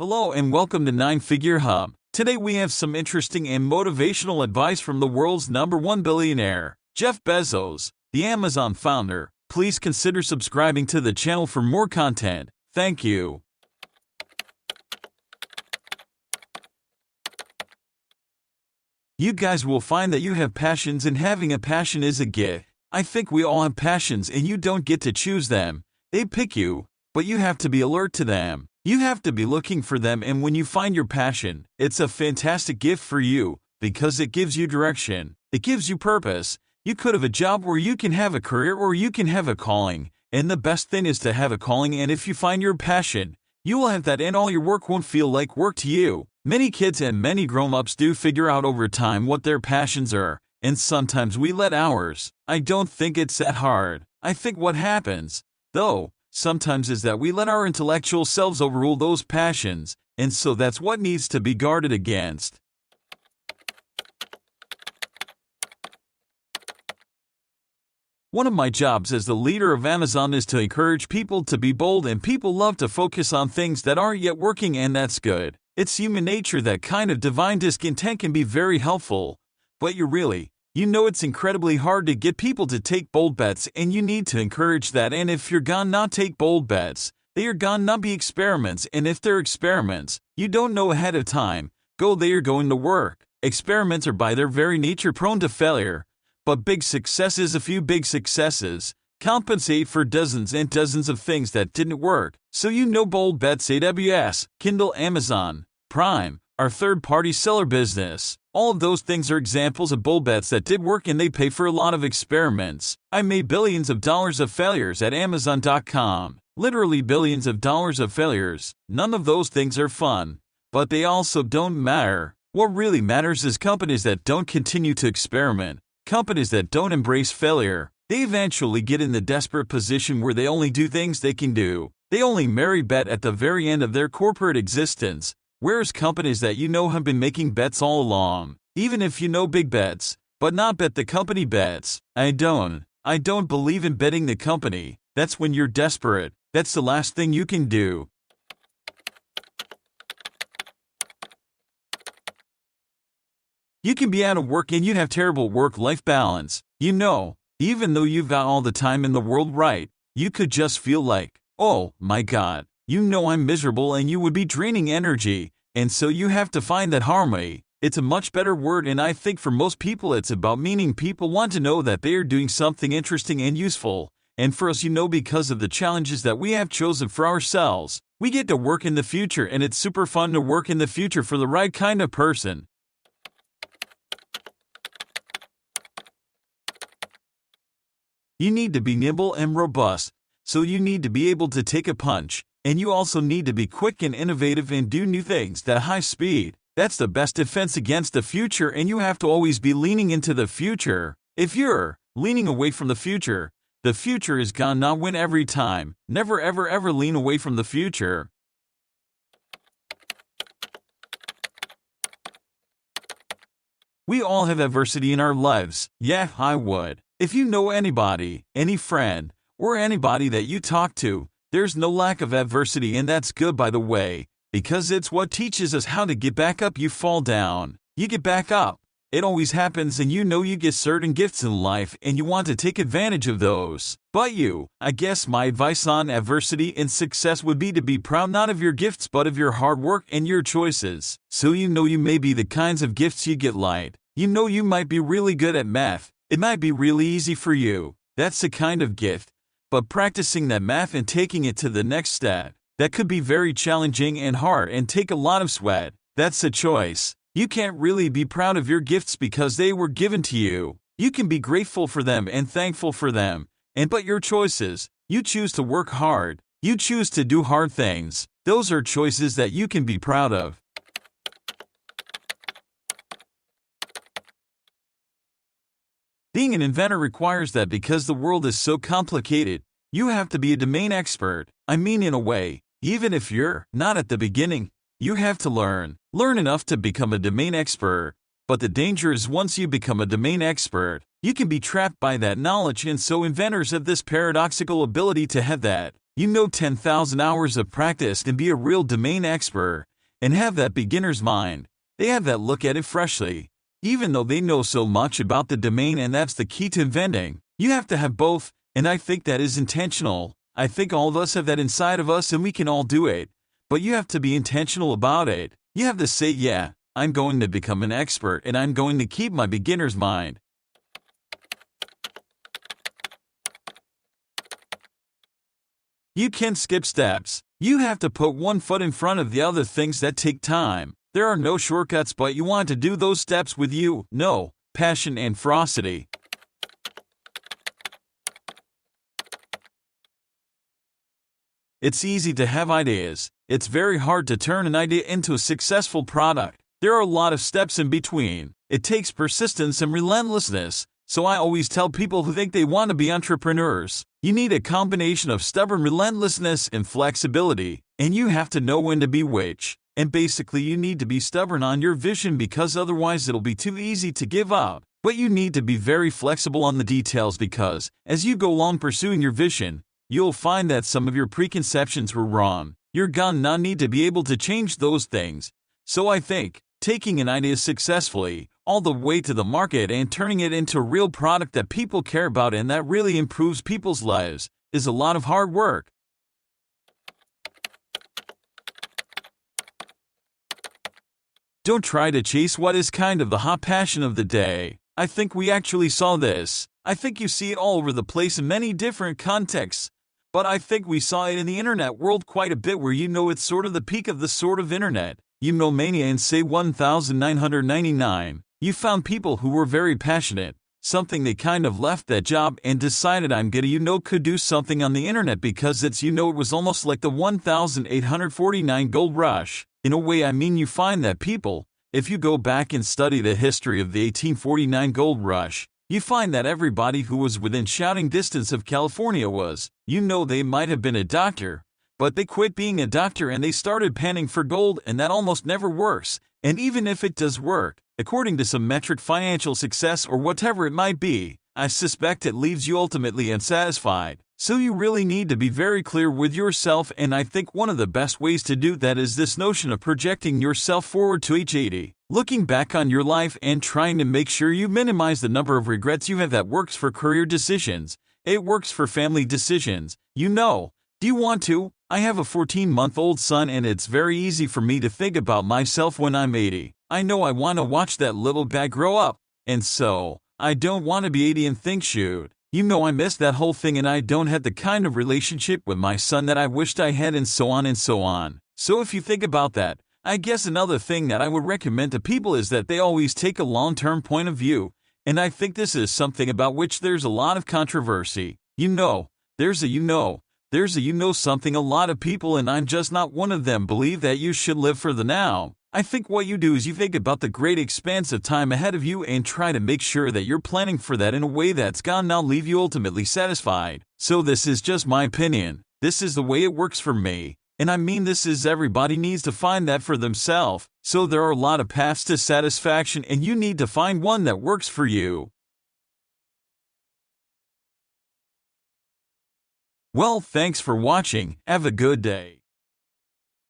Hello and welcome to Nine Figure Hub. Today we have some interesting and motivational advice from the world's #1 billionaire, Jeff Bezos, the Amazon founder. Please consider subscribing to the channel for more content. Thank you. You guys will find that you have passions, and having a passion is a gift. I think we all have passions and you don't get to choose them. They pick you, but you have to be alert to them. You have to be looking for them, and when you find your passion, it's a fantastic gift for you because it gives you direction. It gives you purpose. You could have a job where you can have a career, or you can have a calling. And the best thing is to have a calling, and if you find your passion, you will have that, and all your work won't feel like work to you. Many kids and many grown-ups do figure out over time what their passions are, and sometimes we let ours. I don't think it's that hard. I think what happens, though, sometimes is that we let our intellectual selves overrule those passions, and so that's what needs to be guarded against. One of my jobs as the leader of Amazon is to encourage people to be bold, and people love to focus on things that aren't yet working, and that's good. It's human nature. That kind of divine discontent can be very helpful, but you know it's incredibly hard to get people to take bold bets, and you need to encourage that. And if you're gonna not take bold bets, they are gonna not be experiments, and if they're experiments, you don't know ahead of time, they are going to work. Experiments are by their very nature prone to failure, but big successes, a few big successes, compensate for dozens and dozens of things that didn't work. So bold bets, AWS, Kindle, Amazon, Prime, our third-party seller business. All of those things are examples of bold bets that did work, and they pay for a lot of experiments. I made billions of dollars of failures at Amazon.com. Literally billions of dollars of failures. None of those things are fun, but they also don't matter. What really matters is companies that don't continue to experiment, companies that don't embrace failure. They eventually get in the desperate position where they only do things they can do. They only bet at the very end of their corporate existence. Whereas companies that have been making bets all along, even if big bets, but not bet the company bets. I don't believe in betting the company. That's when you're desperate. That's the last thing you can do. You can be out of work and you have terrible work-life balance. Even though you've got all the time in the world, right? You could just feel like, oh my God, I'm miserable, and you would be draining energy. And so you have to find that harmony. It's a much better word, and I think for most people it's about meaning. People want to know that they are doing something interesting and useful. And for us, because of the challenges that we have chosen for ourselves, we get to work in the future, and it's super fun to work in the future for the right kind of person. You need to be nimble and robust, so you need to be able to take a punch. And you also need to be quick and innovative and do new things at high speed. That's the best defense against the future, and you have to always be leaning into the future. If you're leaning away from the future is gonna not win every time. Never ever ever lean away from the future. We all have adversity in our lives. Yeah, I would. If you know anybody, any friend, or anybody that you talk to, there's no lack of adversity, and that's good, by the way, because it's what teaches us how to get back up. You fall down, you get back up. It always happens, and you get certain gifts in life, and you want to take advantage of those. But I guess my advice on adversity and success would be to be proud not of your gifts but of your hard work and your choices. So you may be the kinds of gifts you get light. You might be really good at math. It might be really easy for you. That's the kind of gift. But practicing that math and taking it to the next step, that could be very challenging and hard and take a lot of sweat. That's a choice. You can't really be proud of your gifts because they were given to you. You can be grateful for them and thankful for them. But your choices, you choose to work hard. You choose to do hard things. Those are choices that you can be proud of. Being an inventor requires that because the world is so complicated, you have to be a domain expert. In a way, even if you're not at the beginning, you have to learn enough to become a domain expert. But the danger is once you become a domain expert, you can be trapped by that knowledge, and so inventors have this paradoxical ability to have that You know 10,000 hours of practice to be a real domain expert and have that beginner's mind. They have that look at it freshly, even though they know so much about the domain, and that's the key to inventing. You have to have both, and I think that is intentional. I think all of us have that inside of us and we can all do it. But you have to be intentional about it. You have to say, yeah, I'm going to become an expert and I'm going to keep my beginner's mind. You can't skip steps. You have to put one foot in front of the other things that take time. There are no shortcuts, but you want to do those steps with passion and ferocity. It's easy to have ideas. It's very hard to turn an idea into a successful product. There are a lot of steps in between. It takes persistence and relentlessness. So I always tell people who think they want to be entrepreneurs, you need a combination of stubborn relentlessness and flexibility, and you have to know when to be which. And basically you need to be stubborn on your vision, because otherwise it'll be too easy to give up. But you need to be very flexible on the details, because as you go along pursuing your vision, you'll find that some of your preconceptions were wrong. You're gonna need to be able to change those things. So I think taking an idea successfully all the way to the market and turning it into a real product that people care about and that really improves people's lives is a lot of hard work. Don't try to chase what is kind of the hot passion of the day. I think we actually saw this. I think you see it all over the place in many different contexts. But I think we saw it in the internet world quite a bit, where it's sort of the peak of the sort of internet. Mania in say 1999. You found people who were very passionate, something they kind of left that job and decided I'm gonna could do something on the internet, because it was almost like the 1849 gold rush. In a way, you find that people, if you go back and study the history of the 1849 gold rush, you find that everybody who was within shouting distance of California was, they might have been a doctor, but they quit being a doctor and they started panning for gold, and that almost never works. And even if it does work, according to some metric, financial success or whatever it might be, I suspect it leaves you ultimately unsatisfied. So you really need to be very clear with yourself, and I think one of the best ways to do that is this notion of projecting yourself forward to age 80, looking back on your life and trying to make sure you minimize the number of regrets you have. That works for career decisions. It works for family decisions. Do you want to? I have a 14-month-old son, and it's very easy for me to think about myself when I'm 80. I know I want to watch that little guy grow up, and so I don't want to be 80 and think, shoot, I missed that whole thing and I don't have the kind of relationship with my son that I wished I had, and so on and so on. So if you think about that, I guess another thing that I would recommend to people is that they always take a long-term point of view, and I think this is something about which there's a lot of controversy. There's a something, a lot of people, and I'm just not one of them, believe that you should live for the now. I think what you do is you think about the great expanse of time ahead of you and try to make sure that you're planning for that in a way that's gonna leave you ultimately satisfied. So this is just my opinion. This is the way it works for me. And everybody needs to find that for themselves. So there are a lot of paths to satisfaction, and you need to find one that works for you. Well, thanks for watching. Have a good day.